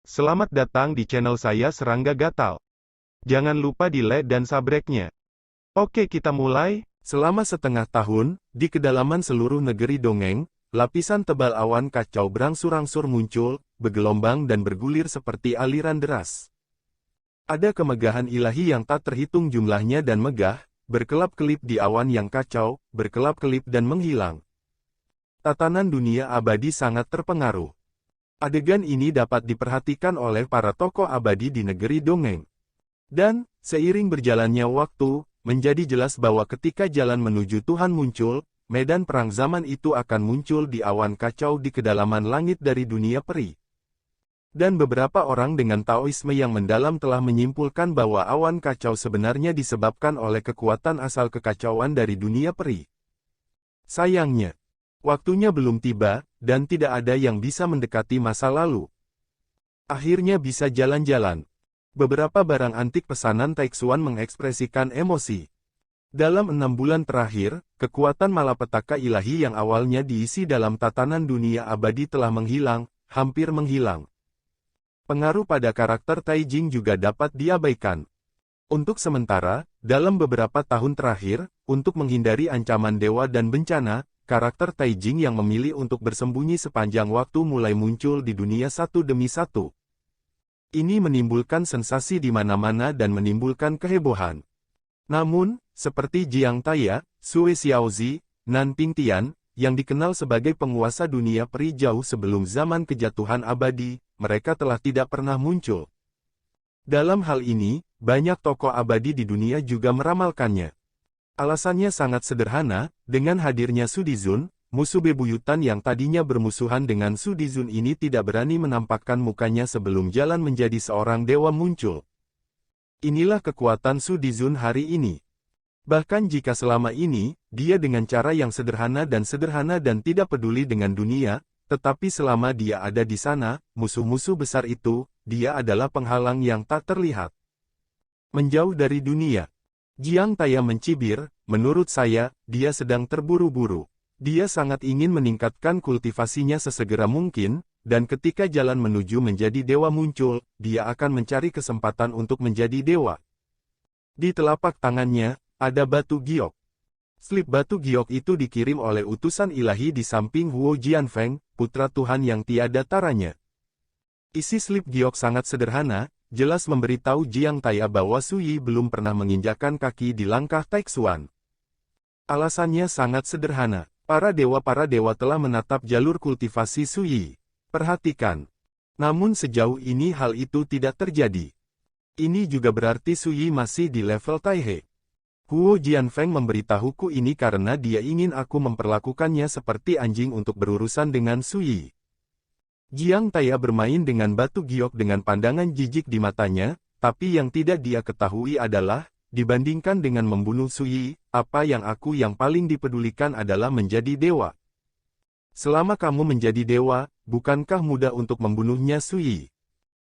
Selamat datang di channel saya Serangga Gatal. Jangan lupa di like dan subscribe-nya. Oke, kita mulai. Selama setengah tahun, di kedalaman seluruh negeri dongeng, lapisan tebal awan kacau berangsur-angsur muncul, bergelombang dan bergulir seperti aliran deras. Ada kemegahan ilahi yang tak terhitung jumlahnya dan megah, berkelap-kelip di awan yang kacau, berkelap-kelip dan menghilang. Tatanan dunia abadi sangat terpengaruh. Adegan ini dapat diperhatikan oleh para tokoh abadi di negeri dongeng. Dan, seiring berjalannya waktu, menjadi jelas bahwa ketika jalan menuju Tuhan muncul, medan perang zaman itu akan muncul di awan kacau di kedalaman langit dari dunia peri. Dan beberapa orang dengan Taoisme yang mendalam telah menyimpulkan bahwa awan kacau sebenarnya disebabkan oleh kekuatan asal kekacauan dari dunia peri. Sayangnya, waktunya belum tiba, dan tidak ada yang bisa mendekati masa lalu. Akhirnya bisa jalan-jalan. Beberapa barang antik pesanan Taixuan mengekspresikan emosi. Dalam 6 bulan terakhir, kekuatan malapetaka ilahi yang awalnya diisi dalam tatanan dunia abadi telah menghilang, hampir menghilang. Pengaruh pada karakter Taijing juga dapat diabaikan. Untuk sementara, dalam beberapa tahun terakhir, untuk menghindari ancaman dewa dan bencana, karakter Taijing yang memilih untuk bersembunyi sepanjang waktu mulai muncul di dunia satu demi satu. Ini menimbulkan sensasi di mana-mana dan menimbulkan kehebohan. Namun, seperti Jiang Taya, Sue Xiaozi, Nan Pingtian, yang dikenal sebagai penguasa dunia peri jauh sebelum zaman kejatuhan abadi, mereka telah tidak pernah muncul. Dalam hal ini, banyak tokoh abadi di dunia juga meramalkannya. Alasannya sangat sederhana, dengan hadirnya Sudizun, musuh bebuyutan yang tadinya bermusuhan dengan Sudizun ini tidak berani menampakkan mukanya sebelum jalan menjadi seorang dewa muncul. Inilah kekuatan Sudizun hari ini. Bahkan jika selama ini, dia dengan cara yang sederhana dan tidak peduli dengan dunia, tetapi selama dia ada di sana, musuh-musuh besar itu, dia adalah penghalang yang tak terlihat. Menjauh dari dunia. Jiang Taya mencibir, menurut saya, dia sedang terburu-buru. Dia sangat ingin meningkatkan kultivasinya sesegera mungkin, dan ketika jalan menuju menjadi dewa muncul, dia akan mencari kesempatan untuk menjadi dewa. Di telapak tangannya, ada batu giok. Slip batu giok itu dikirim oleh utusan ilahi di samping Huo Jianfeng, putra Tuhan yang tiada taranya. Isi slip giok sangat sederhana, jelas memberitahu Jiang Taya bahwa Su Yi belum pernah menginjakkan kaki di langkah Taixuan. Alasannya sangat sederhana. Para dewa telah menatap jalur kultivasi Su Yi. Perhatikan. Namun sejauh ini hal itu tidak terjadi. Ini juga berarti Su Yi masih di level Taihe. Huo Jianfeng memberitahuku ini karena dia ingin aku memperlakukannya seperti anjing untuk berurusan dengan Su Yi. Jiang Taya bermain dengan batu giok dengan pandangan jijik di matanya, tapi yang tidak dia ketahui adalah, dibandingkan dengan membunuh Su Yi, apa yang paling dipedulikan adalah menjadi dewa. Selama kamu menjadi dewa, bukankah mudah untuk membunuhnya Su Yi?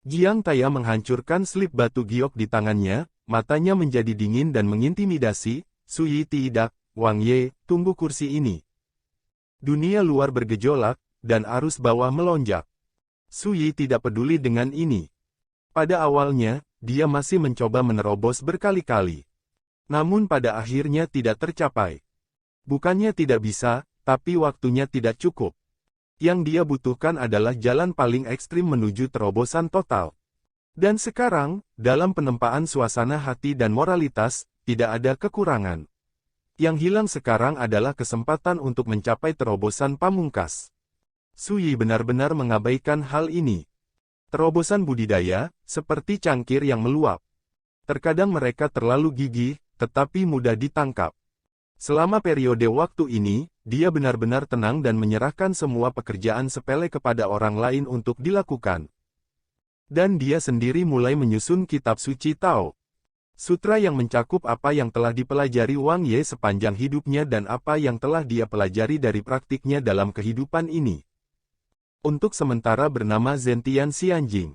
Jiang Taya menghancurkan slip batu giok di tangannya, matanya menjadi dingin dan mengintimidasi, Su Yi tidak, Wang Ye, tunggu kursi ini. Dunia luar bergejolak, dan arus bawah melonjak. Su Yi tidak peduli dengan ini. Pada awalnya, dia masih mencoba menerobos berkali-kali. Namun pada akhirnya tidak tercapai. Bukannya tidak bisa, tapi waktunya tidak cukup. Yang dia butuhkan adalah jalan paling ekstrim menuju terobosan total. Dan sekarang, dalam penempaan suasana hati dan moralitas, tidak ada kekurangan. Yang hilang sekarang adalah kesempatan untuk mencapai terobosan pamungkas. Su Yi benar-benar mengabaikan hal ini. Terobosan budidaya, seperti cangkir yang meluap. Terkadang mereka terlalu gigih, tetapi mudah ditangkap. Selama periode waktu ini, dia benar-benar tenang dan menyerahkan semua pekerjaan sepele kepada orang lain untuk dilakukan. Dan dia sendiri mulai menyusun kitab suci Tao. Sutra yang mencakup apa yang telah dipelajari Wang Ye sepanjang hidupnya dan apa yang telah dia pelajari dari praktiknya dalam kehidupan ini. Untuk sementara bernama Zentian Xianjing.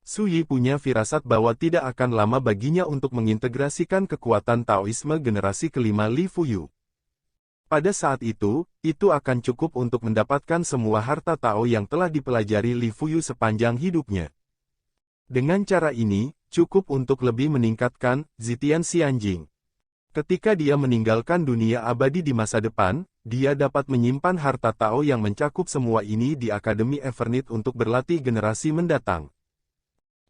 Su Yi punya firasat bahwa tidak akan lama baginya untuk mengintegrasikan kekuatan Taoisme generasi kelima Li Fuyu. Pada saat itu akan cukup untuk mendapatkan semua harta Tao yang telah dipelajari Li Fuyu sepanjang hidupnya. Dengan cara ini, cukup untuk lebih meningkatkan Zitian Xianjing. Ketika dia meninggalkan dunia abadi di masa depan, dia dapat menyimpan harta Tao yang mencakup semua ini di Akademi Evernit untuk berlatih generasi mendatang.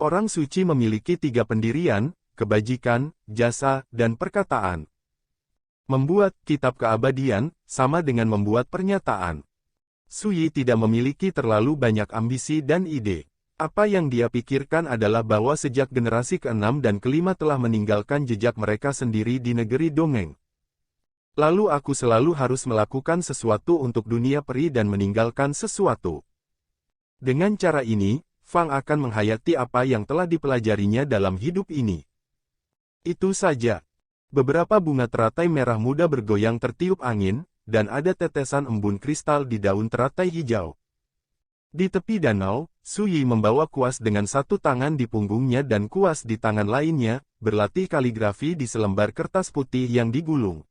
Orang suci memiliki 3 pendirian, kebajikan, jasa, dan perkataan. Membuat kitab keabadian, sama dengan membuat pernyataan. Su Yi tidak memiliki terlalu banyak ambisi dan ide. Apa yang dia pikirkan adalah bahwa sejak generasi ke-6 dan ke-5 telah meninggalkan jejak mereka sendiri di negeri dongeng. Lalu aku selalu harus melakukan sesuatu untuk dunia peri dan meninggalkan sesuatu. Dengan cara ini, Fang akan menghayati apa yang telah dipelajarinya dalam hidup ini. Itu saja. Beberapa bunga teratai merah muda bergoyang tertiup angin, dan ada tetesan embun kristal di daun teratai hijau. Di tepi danau, Su Yi membawa kuas dengan satu tangan di punggungnya dan kuas di tangan lainnya, berlatih kaligrafi di selembar kertas putih yang digulung.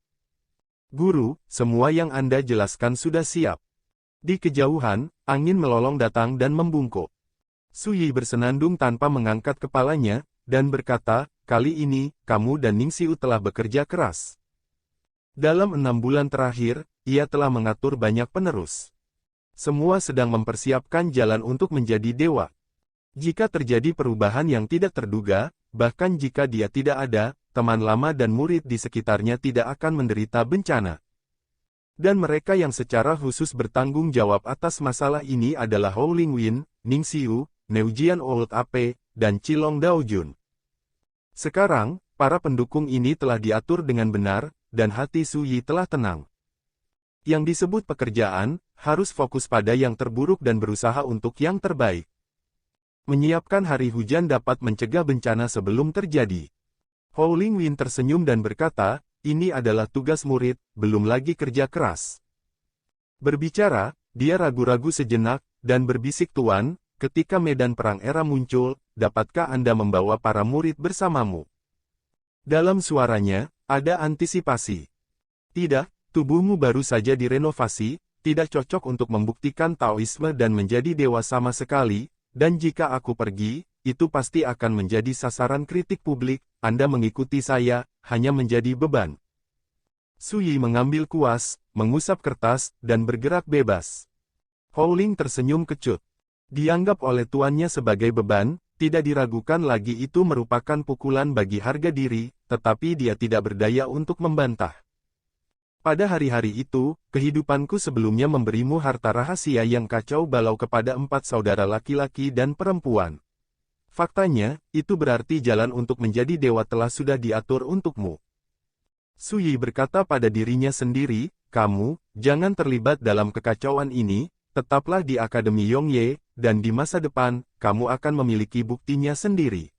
Guru, semua yang Anda jelaskan sudah siap. Di kejauhan, angin melolong datang dan membungkuk. Su Yi bersenandung tanpa mengangkat kepalanya, dan berkata, kali ini, kamu dan Ning Xiu telah bekerja keras. Dalam 6 bulan terakhir, ia telah mengatur banyak penerus. Semua sedang mempersiapkan jalan untuk menjadi dewa. Jika terjadi perubahan yang tidak terduga, bahkan jika dia tidak ada, teman lama dan murid di sekitarnya tidak akan menderita bencana. Dan mereka yang secara khusus bertanggung jawab atas masalah ini adalah Hou Lingwin, Ning Xiu, Neujian Old Ape, dan Qilong Daojun. Sekarang, para pendukung ini telah diatur dengan benar, dan hati Su Yi telah tenang. Yang disebut pekerjaan, harus fokus pada yang terburuk dan berusaha untuk yang terbaik. Menyiapkan hari hujan dapat mencegah bencana sebelum terjadi. Hou Lingwin tersenyum dan berkata, ini adalah tugas murid, belum lagi kerja keras. Berbicara, dia ragu-ragu sejenak, dan berbisik, Tuan, ketika medan perang era muncul, dapatkah Anda membawa para murid bersamamu? Dalam suaranya, ada antisipasi. Tidak, tubuhmu baru saja direnovasi, tidak cocok untuk membuktikan Taoisme dan menjadi dewa sama sekali, dan jika aku pergi, itu pasti akan menjadi sasaran kritik publik, Anda mengikuti saya, hanya menjadi beban. Su Yi mengambil kuas, mengusap kertas, dan bergerak bebas. Hou Ling tersenyum kecut. Dianggap oleh tuannya sebagai beban, tidak diragukan lagi itu merupakan pukulan bagi harga diri, tetapi dia tidak berdaya untuk membantah. Pada hari-hari itu, kehidupanku sebelumnya memberimu harta rahasia yang kacau balau kepada 4 saudara laki-laki dan perempuan. Faktanya, itu berarti jalan untuk menjadi dewa telah sudah diatur untukmu. Su Yi berkata pada dirinya sendiri, kamu, jangan terlibat dalam kekacauan ini, tetaplah di Akademi Yongye, dan di masa depan, kamu akan memiliki buktinya sendiri.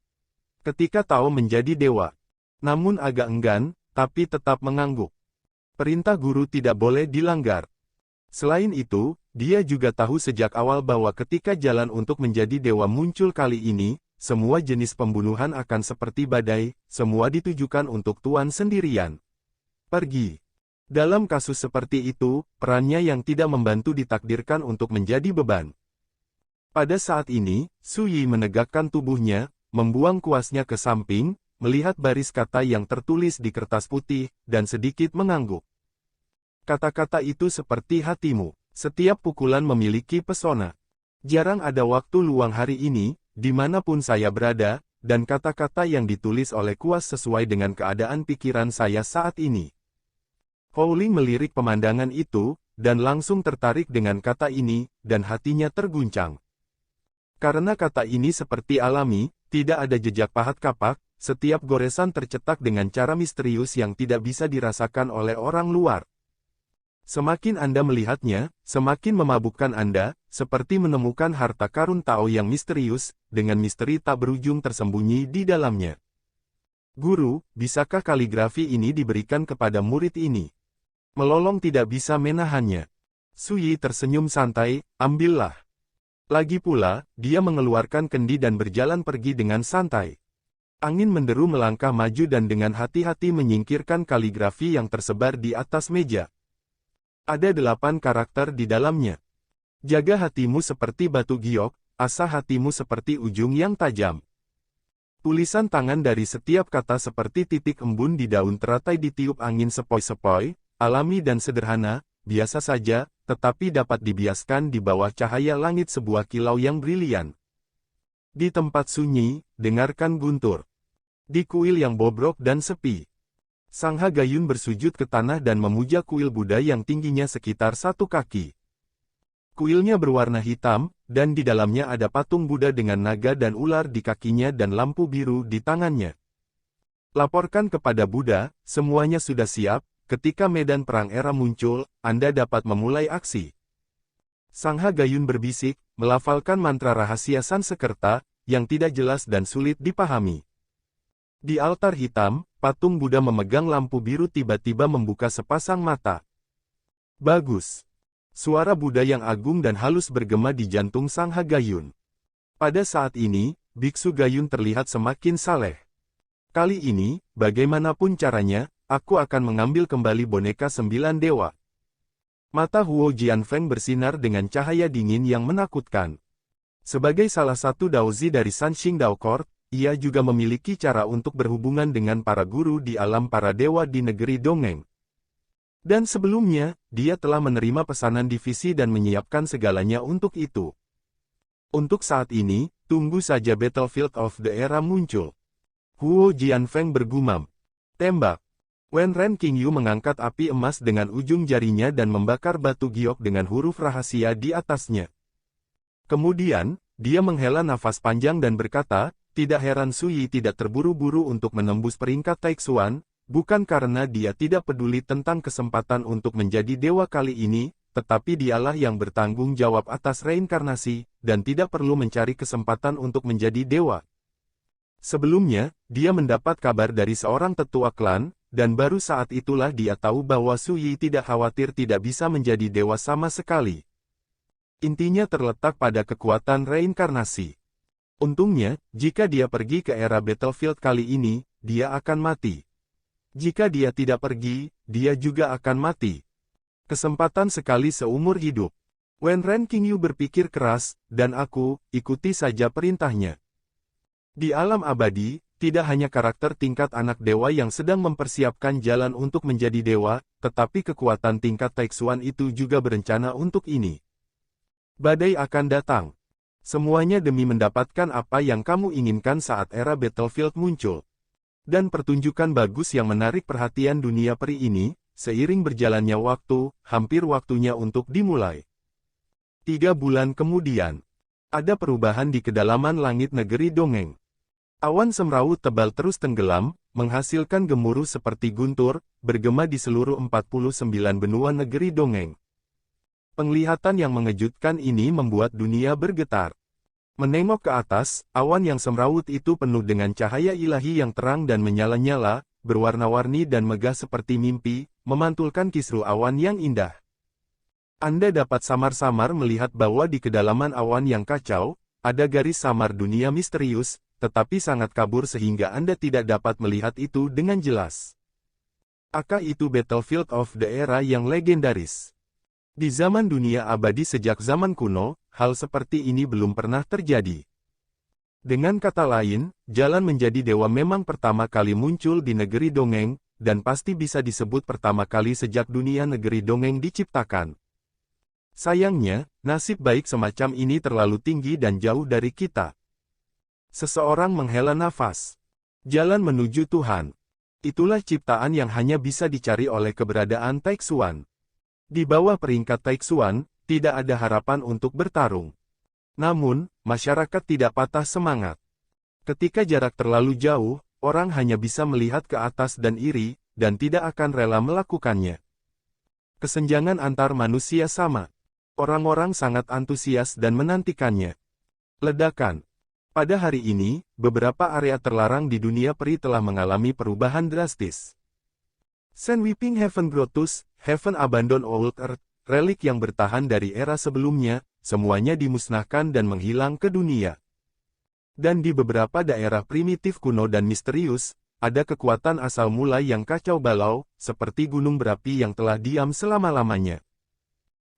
Ketika Tao menjadi dewa. Namun agak enggan, tapi tetap mengangguk. Perintah guru tidak boleh dilanggar. Selain itu, dia juga tahu sejak awal bahwa ketika jalan untuk menjadi dewa muncul kali ini, semua jenis pembunuhan akan seperti badai, semua ditujukan untuk tuan sendirian. Pergi. Dalam kasus seperti itu, perannya yang tidak membantu ditakdirkan untuk menjadi beban. Pada saat ini, Su Yi menegakkan tubuhnya, membuang kuasnya ke samping, melihat baris kata yang tertulis di kertas putih, dan sedikit mengangguk. Kata-kata itu seperti hatimu. Setiap pukulan memiliki pesona. Jarang ada waktu luang hari ini, dimanapun saya berada, dan kata-kata yang ditulis oleh kuas sesuai dengan keadaan pikiran saya saat ini. Hou Ling melirik pemandangan itu, dan langsung tertarik dengan kata ini, dan hatinya terguncang. Karena kata ini seperti alami, tidak ada jejak pahat kapak, setiap goresan tercetak dengan cara misterius yang tidak bisa dirasakan oleh orang luar. Semakin Anda melihatnya, semakin memabukkan Anda, seperti menemukan harta karun Tao yang misterius, dengan misteri tak berujung tersembunyi di dalamnya. Guru, bisakah kaligrafi ini diberikan kepada murid ini? Melolong tidak bisa menahannya. Su Yi tersenyum santai, ambillah. Lagi pula, dia mengeluarkan kendi dan berjalan pergi dengan santai. Angin menderu melangkah maju dan dengan hati-hati menyingkirkan kaligrafi yang tersebar di atas meja. Ada 8 karakter di dalamnya. Jaga hatimu seperti batu giok, asah hatimu seperti ujung yang tajam. Tulisan tangan dari setiap kata seperti titik embun di daun teratai ditiup angin sepoi-sepoi, alami dan sederhana, biasa saja, tetapi dapat dibiaskan di bawah cahaya langit sebuah kilau yang brilian. Di tempat sunyi, dengarkan guntur. Di kuil yang bobrok dan sepi, Sangha Gayun bersujud ke tanah dan memuja kuil Buddha yang tingginya sekitar 1 kaki. Kuilnya berwarna hitam, dan di dalamnya ada patung Buddha dengan naga dan ular di kakinya dan lampu biru di tangannya. Laporkan kepada Buddha, semuanya sudah siap, ketika medan perang era muncul, Anda dapat memulai aksi. Sangha Gayun berbisik, melafalkan mantra rahasia Sansekerta, yang tidak jelas dan sulit dipahami. Di altar hitam, patung Buddha memegang lampu biru tiba-tiba membuka sepasang mata. Bagus. Suara Buddha yang agung dan halus bergema di jantung Sangha Gayun. Pada saat ini, Biksu Gayun terlihat semakin saleh. Kali ini, bagaimanapun caranya, aku akan mengambil kembali boneka 9 dewa. Mata Huo Jianfeng bersinar dengan cahaya dingin yang menakutkan. Sebagai salah satu daozi dari Sanxing Dao Court, ia juga memiliki cara untuk berhubungan dengan para guru di alam para dewa di negeri Dongeng. Dan sebelumnya, dia telah menerima pesanan divisi dan menyiapkan segalanya untuk itu. Untuk saat ini, tunggu saja Battlefield of the Era muncul. Huo Jianfeng bergumam. Tembak. Wen Ren Qingyu mengangkat api emas dengan ujung jarinya dan membakar batu giok dengan huruf rahasia di atasnya. Kemudian, dia menghela nafas panjang dan berkata, tidak heran Suyi tidak terburu-buru untuk menembus peringkat Taixuan, bukan karena dia tidak peduli tentang kesempatan untuk menjadi dewa kali ini, tetapi dialah yang bertanggung jawab atas reinkarnasi, dan tidak perlu mencari kesempatan untuk menjadi dewa. Sebelumnya, dia mendapat kabar dari seorang tetua klan, dan baru saat itulah dia tahu bahwa Suyi tidak khawatir tidak bisa menjadi dewa sama sekali. Intinya terletak pada kekuatan reinkarnasi. Untungnya, jika dia pergi ke era Battlefield kali ini, dia akan mati. Jika dia tidak pergi, dia juga akan mati. Kesempatan sekali seumur hidup. Wen Ren Qingyu berpikir keras, dan aku, ikuti saja perintahnya. Di alam abadi, tidak hanya karakter tingkat anak dewa yang sedang mempersiapkan jalan untuk menjadi dewa, tetapi kekuatan tingkat Taixuan itu juga berencana untuk ini. Badai akan datang. Semuanya demi mendapatkan apa yang kamu inginkan saat era Battlefield muncul. Dan pertunjukan bagus yang menarik perhatian dunia peri ini, seiring berjalannya waktu, hampir waktunya untuk dimulai. 3 bulan kemudian, ada perubahan di kedalaman langit negeri Dongeng. Awan semrawut tebal terus tenggelam, menghasilkan gemuruh seperti guntur, bergema di seluruh 49 benua negeri Dongeng. Penglihatan yang mengejutkan ini membuat dunia bergetar. Menengok ke atas, awan yang semrawut itu penuh dengan cahaya ilahi yang terang dan menyala-nyala, berwarna-warni dan megah seperti mimpi, memantulkan kisru awan yang indah. Anda dapat samar-samar melihat bahwa di kedalaman awan yang kacau, ada garis samar dunia misterius, tetapi sangat kabur sehingga Anda tidak dapat melihat itu dengan jelas. Apakah itu Battlefield of the Era yang legendaris? Di zaman dunia abadi sejak zaman kuno, hal seperti ini belum pernah terjadi. Dengan kata lain, jalan menjadi dewa memang pertama kali muncul di negeri Dongeng, dan pasti bisa disebut pertama kali sejak dunia negeri Dongeng diciptakan. Sayangnya, nasib baik semacam ini terlalu tinggi dan jauh dari kita. Seseorang menghela nafas. Jalan menuju Tuhan. Itulah ciptaan yang hanya bisa dicari oleh keberadaan Taixuan. Di bawah peringkat Taixuan, tidak ada harapan untuk bertarung. Namun, masyarakat tidak patah semangat. Ketika jarak terlalu jauh, orang hanya bisa melihat ke atas dan iri, dan tidak akan rela melakukannya. Kesenjangan antar manusia sama. Orang-orang sangat antusias dan menantikannya. Ledakan. Pada hari ini, beberapa area terlarang di dunia peri telah mengalami perubahan drastis. Sen Weeping Heaven Grottus, Heaven Abandon Old Earth, relik yang bertahan dari era sebelumnya, semuanya dimusnahkan dan menghilang ke dunia. Dan di beberapa daerah primitif kuno dan misterius, ada kekuatan asal mula yang kacau balau, seperti gunung berapi yang telah diam selama-lamanya.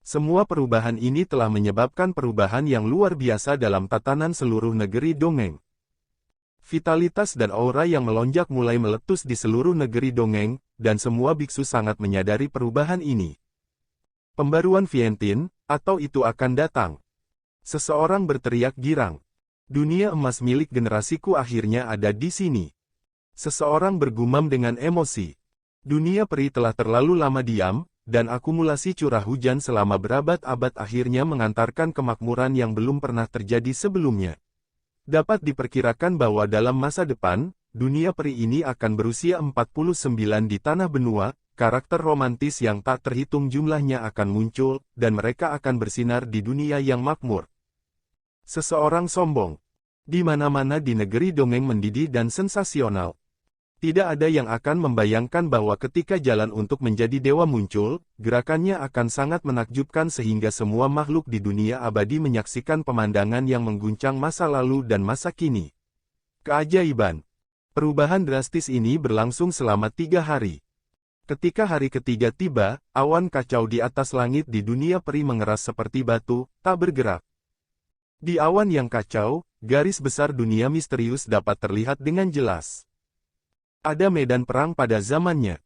Semua perubahan ini telah menyebabkan perubahan yang luar biasa dalam tatanan seluruh negeri Dongeng. Vitalitas dan aura yang melonjak mulai meletus di seluruh negeri dongeng, dan semua biksu sangat menyadari perubahan ini. Pembaruan Vientin, atau itu akan datang. Seseorang berteriak girang. Dunia emas milik generasiku akhirnya ada di sini. Seseorang bergumam dengan emosi. Dunia peri telah terlalu lama diam, dan akumulasi curah hujan selama berabad-abad akhirnya mengantarkan kemakmuran yang belum pernah terjadi sebelumnya. Dapat diperkirakan bahwa dalam masa depan, dunia peri ini akan berusia 49 di tanah benua, karakter romantis yang tak terhitung jumlahnya akan muncul, dan mereka akan bersinar di dunia yang makmur. Seseorang sombong. Di mana-mana di negeri dongeng mendidih dan sensasional. Tidak ada yang akan membayangkan bahwa ketika jalan untuk menjadi dewa muncul, gerakannya akan sangat menakjubkan sehingga semua makhluk di dunia abadi menyaksikan pemandangan yang mengguncang masa lalu dan masa kini. Keajaiban. Perubahan drastis ini berlangsung selama 3 hari. Ketika hari ketiga tiba, awan kacau di atas langit di dunia peri mengeras seperti batu, tak bergerak. Di awan yang kacau, garis besar dunia misterius dapat terlihat dengan jelas. Ada medan perang pada zamannya.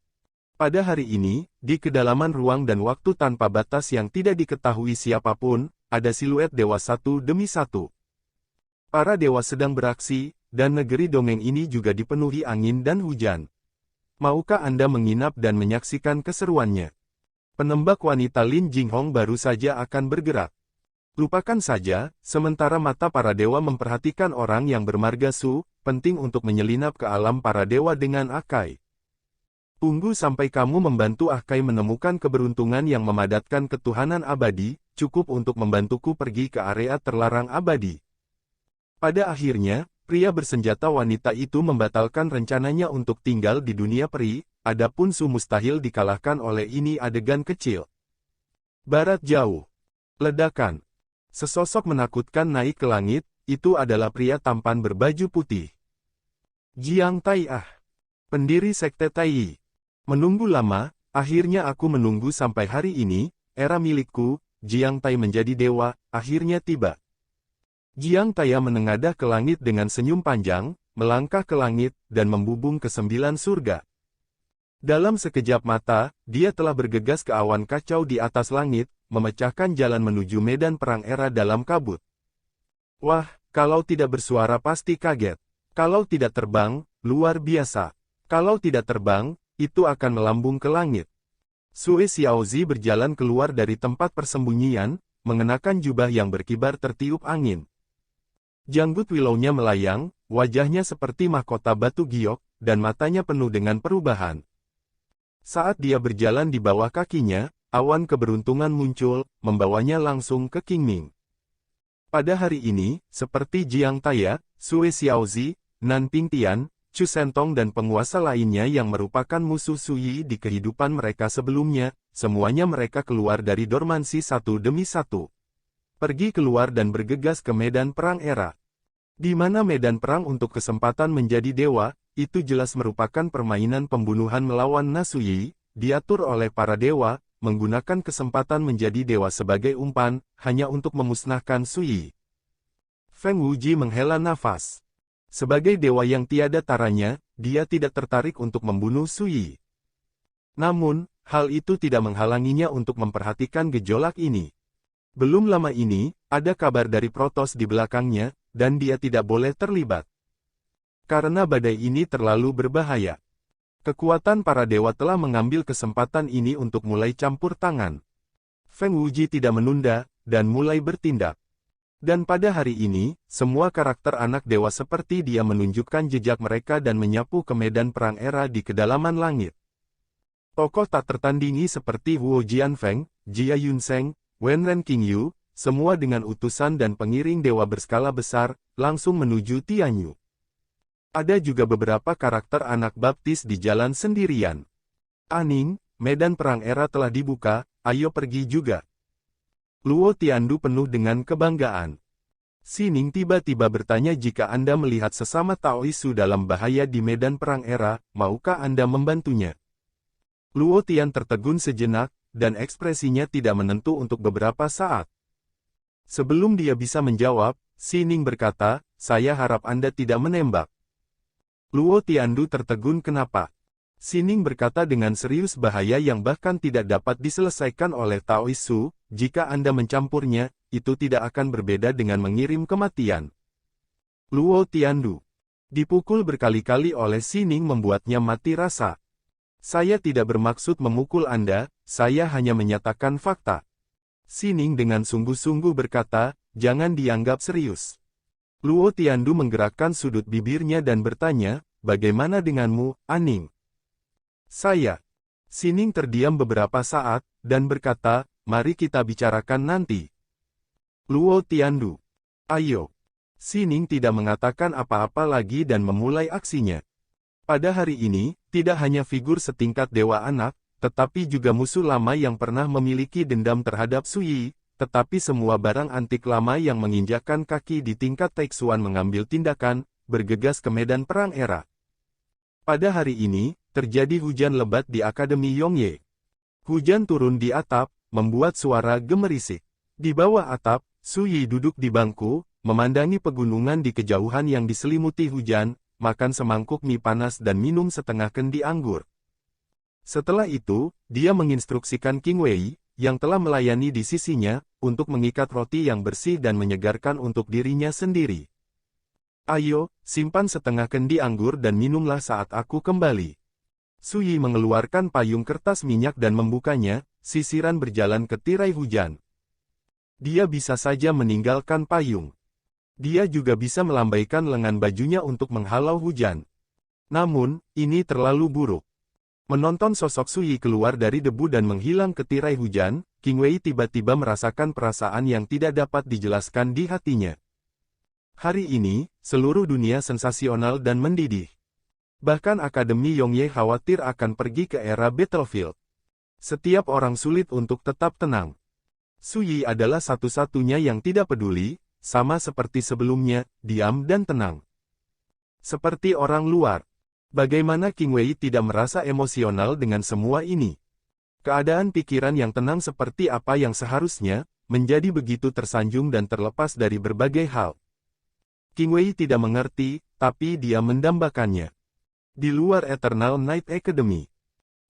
Pada hari ini, di kedalaman ruang dan waktu tanpa batas yang tidak diketahui siapapun, ada siluet dewa satu demi satu. Para dewa sedang beraksi, dan negeri dongeng ini juga dipenuhi angin dan hujan. Maukah Anda menginap dan menyaksikan keseruannya? Penembak wanita Lin Jinghong baru saja akan bergerak. Lupakan saja, sementara mata para dewa memperhatikan orang yang bermarga Su, penting untuk menyelinap ke alam para dewa dengan Akai. Tunggu sampai kamu membantu Akai menemukan keberuntungan yang memadatkan ketuhanan abadi, cukup untuk membantuku pergi ke area terlarang abadi. Pada akhirnya, pria bersenjata wanita itu membatalkan rencananya untuk tinggal di dunia peri, adapun Su mustahil dikalahkan oleh ini adegan kecil. Barat jauh. Ledakan. Sesosok menakutkan naik ke langit, itu adalah pria tampan berbaju putih. Jiang Tai pendiri sekte Tai. Menunggu lama, akhirnya aku menunggu sampai hari ini, era milikku, Jiang Tai menjadi dewa, akhirnya tiba. Jiang Tai menengadah ke langit dengan senyum panjang, melangkah ke langit, dan membubung ke 9 surga. Dalam sekejap mata, dia telah bergegas ke awan kacau di atas langit, memecahkan jalan menuju medan perang era dalam kabut. Wah, kalau tidak bersuara pasti kaget. Kalau tidak terbang, luar biasa. Kalau tidak terbang, itu akan melambung ke langit. Sue Xiaozi berjalan keluar dari tempat persembunyian, mengenakan jubah yang berkibar tertiup angin. Janggut Willownya melayang, wajahnya seperti mahkota batu giok, dan matanya penuh dengan perubahan. Saat dia berjalan di bawah kakinya, awan keberuntungan muncul, membawanya langsung ke Qingming. Pada hari ini, seperti Jiang Tai, Sue Xiaozi, Nan Pingtian, Chu Sentong dan penguasa lainnya yang merupakan musuh Suyi di kehidupan mereka sebelumnya, semuanya mereka keluar dari dormansi satu demi satu. Pergi keluar dan bergegas ke medan perang era. Di mana medan perang untuk kesempatan menjadi dewa, itu jelas merupakan permainan pembunuhan melawan Nasuyi, diatur oleh para dewa, menggunakan kesempatan menjadi dewa sebagai umpan, hanya untuk memusnahkan Suyi. Feng Wuji menghela nafas. Sebagai dewa yang tiada taranya, dia tidak tertarik untuk membunuh Suyi. Namun, hal itu tidak menghalanginya untuk memperhatikan gejolak ini. Belum lama ini, ada kabar dari Protoss di belakangnya, dan dia tidak boleh terlibat. Karena badai ini terlalu berbahaya. Kekuatan para dewa telah mengambil kesempatan ini untuk mulai campur tangan. Feng Wuji tidak menunda, dan mulai bertindak. Dan pada hari ini, semua karakter anak dewa seperti dia menunjukkan jejak mereka dan menyapu ke medan perang era di kedalaman langit. Tokoh tak tertandingi seperti Huo Jianfeng, Jia Yunseng, Wenren Qingyu, semua dengan utusan dan pengiring dewa berskala besar, langsung menuju Tianyu. Ada juga beberapa karakter anak baptis di jalan sendirian. Aning, medan perang era telah dibuka, ayo pergi juga. Luo Tiandu penuh dengan kebanggaan. Sining tiba-tiba bertanya jika Anda melihat sesama Taoisu dalam bahaya di medan perang era, maukah Anda membantunya? Luo Tian tertegun sejenak, dan ekspresinya tidak menentu untuk beberapa saat. Sebelum dia bisa menjawab, Sining berkata, saya harap Anda tidak menembak. Luo Tiandu tertegun kenapa? Sining berkata dengan serius bahaya yang bahkan tidak dapat diselesaikan oleh Taoisu, jika Anda mencampurnya, itu tidak akan berbeda dengan mengirim kematian. Luo Tiandu dipukul berkali-kali oleh Sining membuatnya mati rasa. Saya tidak bermaksud memukul Anda, saya hanya menyatakan fakta. Sining dengan sungguh-sungguh berkata, jangan dianggap serius. Luo Tiandu menggerakkan sudut bibirnya dan bertanya, bagaimana denganmu, Aning? Saya. Sining terdiam beberapa saat, dan berkata, mari kita bicarakan nanti. Luo Tiandu. Ayo. Sining tidak mengatakan apa-apa lagi dan memulai aksinya. Pada hari ini, tidak hanya figur setingkat dewa anak, tetapi juga musuh lama yang pernah memiliki dendam terhadap Suyi, tetapi semua barang antik lama yang menginjakkan kaki di tingkat Taixuan mengambil tindakan, bergegas ke medan perang era. Pada hari ini, terjadi hujan lebat di Akademi Yongye. Hujan turun di atap, membuat suara gemerisik. Di bawah atap, Suyi duduk di bangku, memandangi pegunungan di kejauhan yang diselimuti hujan, makan semangkuk mie panas dan minum setengah kendi anggur. Setelah itu, dia menginstruksikan Qing Wei, yang telah melayani di sisinya, untuk mengikat roti yang bersih dan menyegarkan untuk dirinya sendiri. Ayo, simpan setengah kendi anggur dan minumlah saat aku kembali. Suyi mengeluarkan payung kertas minyak dan membukanya, sisiran berjalan ke tirai hujan. Dia bisa saja meninggalkan payung. Dia juga bisa melambaikan lengan bajunya untuk menghalau hujan. Namun, ini terlalu buruk. Menonton sosok Suyi keluar dari debu dan menghilang ke tirai hujan, Qing Wei tiba-tiba merasakan perasaan yang tidak dapat dijelaskan di hatinya. Hari ini, seluruh dunia sensasional dan mendidih. Bahkan Akademi Yongye khawatir akan pergi ke era battlefield. Setiap orang sulit untuk tetap tenang. Suyi adalah satu-satunya yang tidak peduli, sama seperti sebelumnya, diam dan tenang. Seperti orang luar. Bagaimana Qing Wei tidak merasa emosional dengan semua ini? Keadaan pikiran yang tenang seperti apa yang seharusnya, menjadi begitu tersanjung dan terlepas dari berbagai hal. Qing Wei tidak mengerti, tapi dia mendambakannya. Di luar Eternal Night Academy.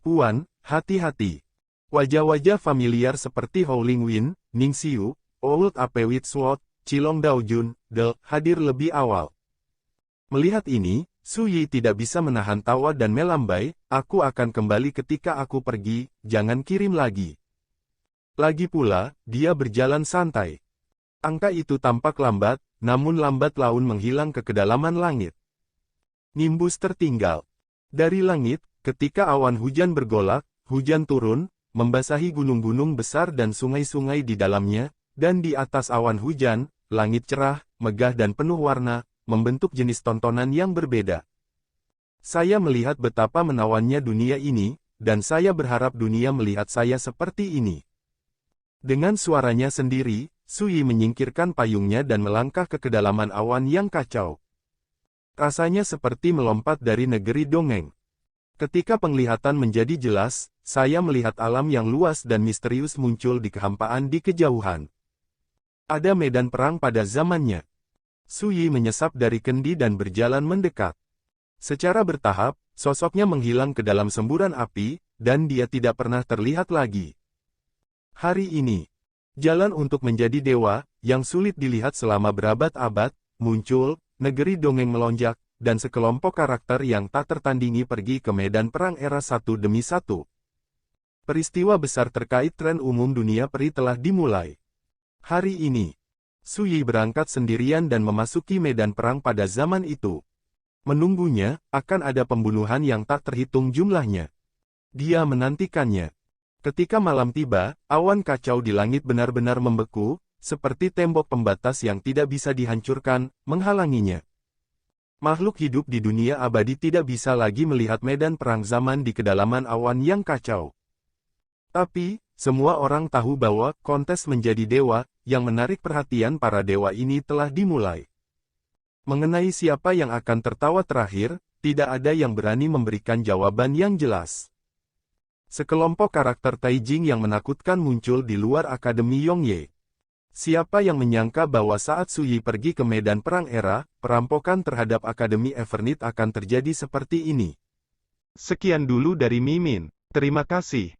Puan, hati-hati. Wajah-wajah familiar seperti Howling Wind, Ning Xiu, Old Ape Sword, Qilong Daojun, hadir lebih awal. Melihat ini, Suyi tidak bisa menahan tawa dan melambai, aku akan kembali ketika aku pergi, jangan kirim lagi. Lagi pula, dia berjalan santai. Angka itu tampak lambat, namun lambat laun menghilang ke kedalaman langit. Nimbus tertinggal. Dari langit, ketika awan hujan bergolak, hujan turun, membasahi gunung-gunung besar dan sungai-sungai di dalamnya, dan di atas awan hujan, langit cerah, megah dan penuh warna, membentuk jenis tontonan yang berbeda. Saya melihat betapa menawannya dunia ini, dan saya berharap dunia melihat saya seperti ini. Dengan suaranya sendiri, Suyi menyingkirkan payungnya dan melangkah ke kedalaman awan yang kacau. Rasanya seperti melompat dari negeri dongeng. Ketika penglihatan menjadi jelas, saya melihat alam yang luas dan misterius muncul di kehampaan di kejauhan. Ada medan perang pada zamannya. Suyi menyesap dari kendi dan berjalan mendekat. Secara bertahap, sosoknya menghilang ke dalam semburan api, dan dia tidak pernah terlihat lagi. Hari ini, jalan untuk menjadi dewa, yang sulit dilihat selama berabad-abad, muncul, negeri dongeng melonjak, dan sekelompok karakter yang tak tertandingi pergi ke medan perang era satu demi satu. Peristiwa besar terkait tren umum dunia peri telah dimulai. Hari ini, Suyi berangkat sendirian dan memasuki medan perang pada zaman itu. Menunggunya, akan ada pembunuhan yang tak terhitung jumlahnya. Dia menantikannya. Ketika malam tiba, awan kacau di langit benar-benar membeku, seperti tembok pembatas yang tidak bisa dihancurkan, menghalanginya. Makhluk hidup di dunia abadi tidak bisa lagi melihat medan perang zaman di kedalaman awan yang kacau. Tapi, semua orang tahu bahwa kontes menjadi dewa, yang menarik perhatian para dewa ini telah dimulai. Mengenai siapa yang akan tertawa terakhir, tidak ada yang berani memberikan jawaban yang jelas. Sekelompok karakter Taijing yang menakutkan muncul di luar Akademi Yongye. Siapa yang menyangka bahwa saat Suyi pergi ke medan perang era, perampokan terhadap Akademi Evernit akan terjadi seperti ini. Sekian dulu dari Mimin. Terima kasih.